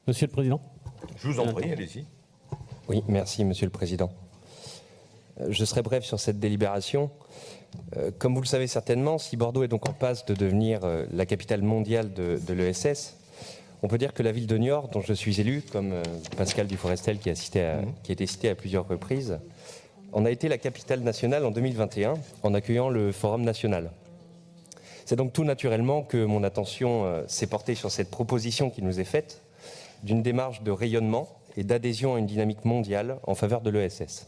Monsieur le Président. Je vous en prie, allez-y. Oui, merci Monsieur le Président. Je serai bref sur cette délibération. Comme vous le savez certainement, si Bordeaux est donc en passe de devenir la capitale mondiale de l'ESS, on peut dire que la ville de Niort, dont je suis élu, comme Pascal Duforestel qui a été cité à plusieurs reprises, en a été la capitale nationale en 2021 en accueillant le Forum national. C'est donc tout naturellement que mon attention s'est portée sur cette proposition qui nous est faite d'une démarche de rayonnement et d'adhésion à une dynamique mondiale en faveur de l'ESS.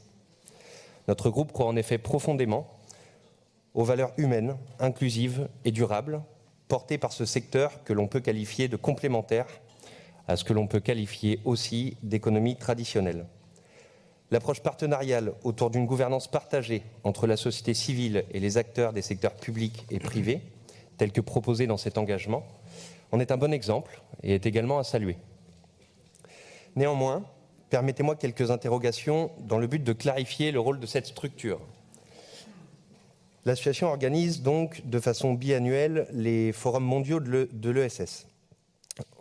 Notre groupe croit en effet profondément aux valeurs humaines, inclusives et durables portées par ce secteur que l'on peut qualifier de complémentaire à ce que l'on peut qualifier aussi d'économie traditionnelle. L'approche partenariale autour d'une gouvernance partagée entre la société civile et les acteurs des secteurs publics et privés, telle que proposée dans cet engagement, en est un bon exemple et est également à saluer. Néanmoins, permettez-moi quelques interrogations dans le but de clarifier le rôle de cette structure. L'association organise donc de façon biannuelle les forums mondiaux de l'ESS.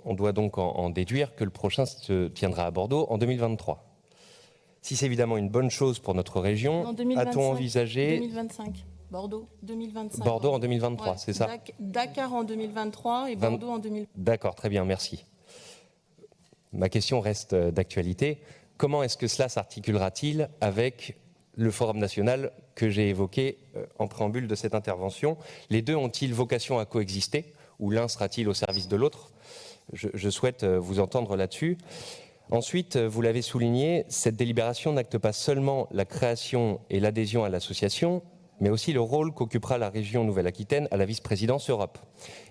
On doit donc en déduire que le prochain se tiendra à Bordeaux en 2023. Si c'est évidemment une bonne chose pour notre région, a-t-on envisagé... 2025. Bordeaux 2025. Bordeaux en 2023, ouais, c'est ça? Dakar en 2023 et Bordeaux en 2025. D'accord, très bien, merci. Ma question reste d'actualité. Comment est-ce que cela s'articulera-t-il avec le Forum national que j'ai évoqué en préambule de cette intervention? Les deux ont-ils vocation à coexister ou l'un sera-t-il au service de l'autre? Je souhaite vous entendre là-dessus. Ensuite, vous l'avez souligné, cette délibération n'acte pas seulement la création et l'adhésion à l'association, mais aussi le rôle qu'occupera la région Nouvelle-Aquitaine à la vice-présidence Europe.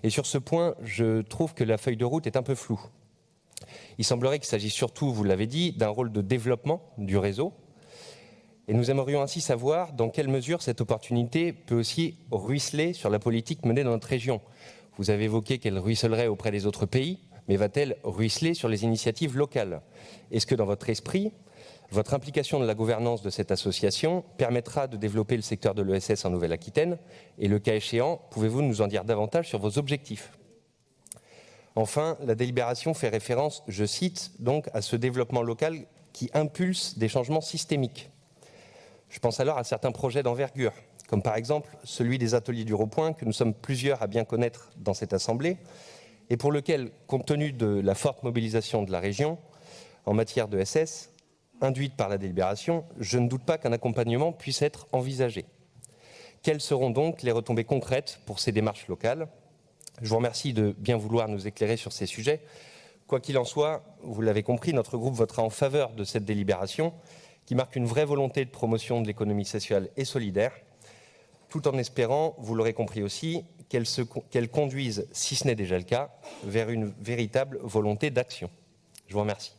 Et sur ce point, je trouve que la feuille de route est un peu floue. Il semblerait qu'il s'agisse surtout, vous l'avez dit, d'un rôle de développement du réseau. Et nous aimerions ainsi savoir dans quelle mesure cette opportunité peut aussi ruisseler sur la politique menée dans notre région. Vous avez évoqué qu'elle ruissellerait auprès des autres pays, mais va-t-elle ruisseler sur les initiatives locales? Est-ce que dans votre esprit, votre implication dans la gouvernance de cette association permettra de développer le secteur de l'ESS en Nouvelle-Aquitaine? Et le cas échéant, pouvez-vous nous en dire davantage sur vos objectifs? Enfin, la délibération fait référence, je cite, donc à ce développement local qui impulse des changements systémiques. Je pense alors à certains projets d'envergure, comme par exemple celui des ateliers du Rond-Point, que nous sommes plusieurs à bien connaître dans cette Assemblée, et pour lequel, compte tenu de la forte mobilisation de la région en matière de SS, induite par la délibération, je ne doute pas qu'un accompagnement puisse être envisagé. Quelles seront donc les retombées concrètes pour ces démarches locales? Je vous remercie de bien vouloir nous éclairer sur ces sujets. Quoi qu'il en soit, vous l'avez compris, notre groupe votera en faveur de cette délibération qui marque une vraie volonté de promotion de l'économie sociale et solidaire, tout en espérant, vous l'aurez compris aussi, qu'elle conduise, si ce n'est déjà le cas, vers une véritable volonté d'action. Je vous remercie.